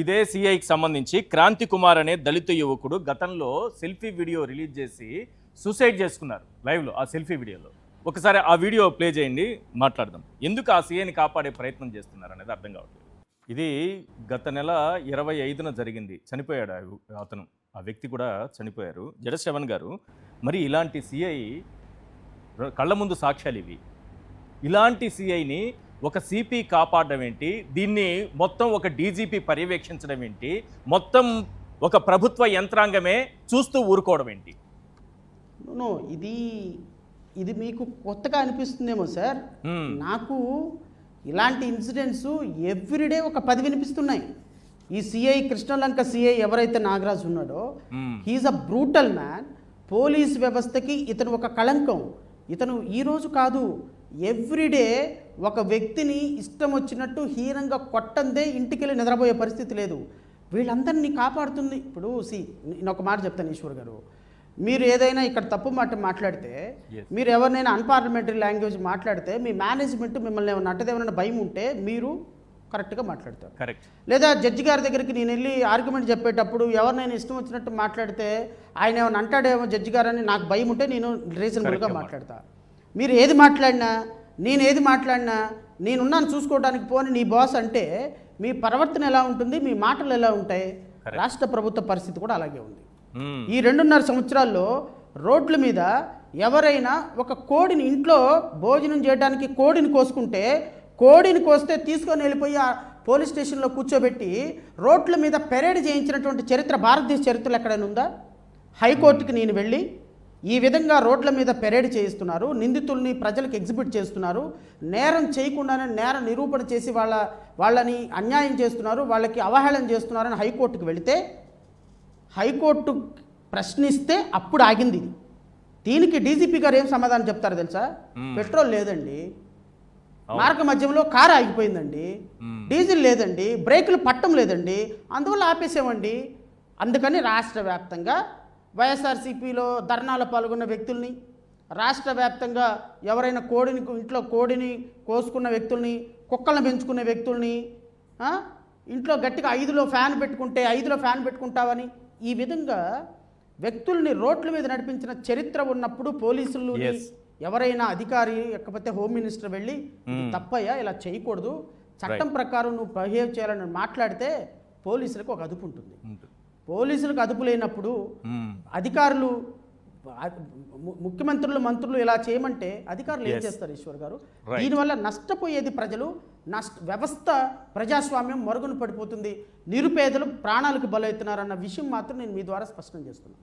ఇదే సిఐకి సంబంధించి క్రాంతి కుమార్ అనే దళిత యువకుడు గతంలో సెల్ఫీ వీడియో రిలీజ్ చేసి సూసైడ్ చేసుకున్నారు లైవ్లో. ఆ సెల్ఫీ వీడియోలో ఒకసారి ఆ వీడియో ప్లే చేయండి, మాట్లాడదాం. ఎందుకు ఆ సిఐని కాపాడే ప్రయత్నం చేస్తున్నారు అనేది అర్థం కావట్లేదు. ఇది గత నెల 25న జరిగింది. చనిపోయాడు అతను, ఆ వ్యక్తి కూడా చనిపోయారు, జడశ్రవణ్ గారు. మరి ఇలాంటి సిఐ కళ్ళ ముందు సాక్ష్యాలు ఇవి. ఇలాంటి సిఐని ఒక సిపి కాపాడడం ఏంటి, దీన్ని మొత్తం ఒక డీజీపీ పర్యవేక్షించడం ఏంటి, మొత్తం ఒక ప్రభుత్వ యంత్రాంగమే చూస్తూ ఊరుకోవడం ఏంటి? ఇది మీకు కొత్తగా అనిపిస్తుందేమో సార్. నాకు ఇలాంటి ఇన్సిడెంట్స్ ఎవ్రీడే ఒక 10 వినిపిస్తున్నాయి. ఈ సిఐ కృష్ణలంక సిఐ ఎవరైతే నాగరాజు ఉన్నాడో, హీఈస్ అ బ్రూటల్ మ్యాన్. పోలీస్ వ్యవస్థకి ఇతను ఒక కళంకం. ఇతను ఈరోజు కాదు, ఎవ్రీడే ఒక వ్యక్తిని ఇష్టం వచ్చినట్టు హీనంగా కొట్టందే ఇంటికి వెళ్ళి నిద్రపోయే పరిస్థితి లేదు. వీళ్ళందరినీ కాపాడుతుంది. ఇప్పుడు నేను ఒక మాట చెప్తాను ఈశ్వర్ గారు, మీరు ఏదైనా ఇక్కడ తప్పు మాట మాట్లాడితే, మీరు ఎవరినైనా అన్పార్లమెంటరీ లాంగ్వేజ్ మాట్లాడితే, మీ మేనేజ్మెంట్ మిమ్మల్ని ఏమైనా అట్టదేమైనా భయం ఉంటే మీరు కరెక్ట్గా మాట్లాడతారు. కరెక్ట్. లేదా జడ్జి గారి దగ్గరికి నేను వెళ్ళి ఆర్గ్యుమెంట్ చెప్పేటప్పుడు ఎవరినైనా ఇష్టం వచ్చినట్టు మాట్లాడితే, ఆయన ఏమైనా అంటాడేమో జడ్జి గారు అని నాకు భయం ఉంటే నేను రీజనబుల్గా మాట్లాడతా. మీరు ఏది మాట్లాడినా, నేను ఏది మాట్లాడినా, నేనున్నాను చూసుకోవడానికి పోని నీ బాస్ అంటే మీ ప్రవర్తన ఎలా ఉంటుంది, మీ మాటలు ఎలా ఉంటాయి? రాష్ట్ర ప్రభుత్వ పరిస్థితి కూడా అలాగే ఉంది. ఈ 2.5 సంవత్సరాల్లో రోడ్ల మీద ఎవరైనా ఒక కోడిని, ఇంట్లో భోజనం చేయడానికి కోడిని కోసుకుంటే, కోడిని కోస్తే తీసుకొని వెళ్ళిపోయి ఆ పోలీస్ స్టేషన్లో కూర్చోబెట్టి రోడ్ల మీద పెరేడ్ చేయించినటువంటి చరిత్ర భారతదేశ చరిత్రలో ఎక్కడైనా ఉందా? హైకోర్టుకి నేను వెళ్ళి ఈ విధంగా రోడ్ల మీద పెరేడ్ చేయిస్తున్నారు, నిందితుల్ని ప్రజలకు ఎగ్జిబిట్ చేస్తున్నారు, నేరం చేయకుండానే నేర నిరూపణ చేసి వాళ్ళని అన్యాయం చేస్తున్నారు, వాళ్ళకి అవహేళన చేస్తున్నారని హైకోర్టుకు వెళితే, హైకోర్టు ప్రశ్నిస్తే అప్పుడు ఆగింది ఇది. దీనికి డీజీపీ గారు ఏం సమాధానం చెప్తారో తెలుసా? పెట్రోల్ లేదండి, మార్గ మధ్యంలో కారు ఆగిపోయిందండి, డీజిల్ లేదండి, బ్రేకులు పట్టం లేదండి, అందువల్ల ఆపేసామండి. అందుకని రాష్ట్ర వ్యాప్తంగా వైఎస్ఆర్సీపీలో ధర్నాలో పాల్గొన్న వ్యక్తుల్ని, రాష్ట్ర వ్యాప్తంగా ఎవరైనా ఇంట్లో కోడిని కోసుకున్న వ్యక్తుల్ని, కుక్కలను పెంచుకునే వ్యక్తుల్ని, ఇంట్లో గట్టిగా 5లో ఫ్యాన్ పెట్టుకుంటే 5లో ఫ్యాన్ పెట్టుకుంటావని ఈ విధంగా వ్యక్తుల్ని రోడ్ల మీద నడిపించిన చరిత్ర ఉన్నప్పుడు పోలీసులు ఎవరైనా అధికారి లేకపోతే హోమ్ మినిస్టర్ వెళ్ళి తప్పయ్యా ఇలా చేయకూడదు, చట్టం ప్రకారం నువ్వు బిహేవ్ చేయాలని మాట్లాడితే పోలీసులకు ఒక అదుపు ఉంటుంది. పోలీసులకు అదుపు లేనప్పుడు అధికారులు, ముఖ్యమంత్రులు, మంత్రులు ఇలా చేయమంటే అధికారులు ఏం చేస్తారు ఈశ్వర్ గారు? దీనివల్ల నష్టపోయేది ప్రజలు, వ్యవస్థ, ప్రజాస్వామ్యం మరుగున పడిపోతుంది, నిరుపేదలు ప్రాణాలకు బలవుతున్నారన్న విషయం మాత్రం నేను మీ ద్వారా స్పష్టం చేస్తున్నాను.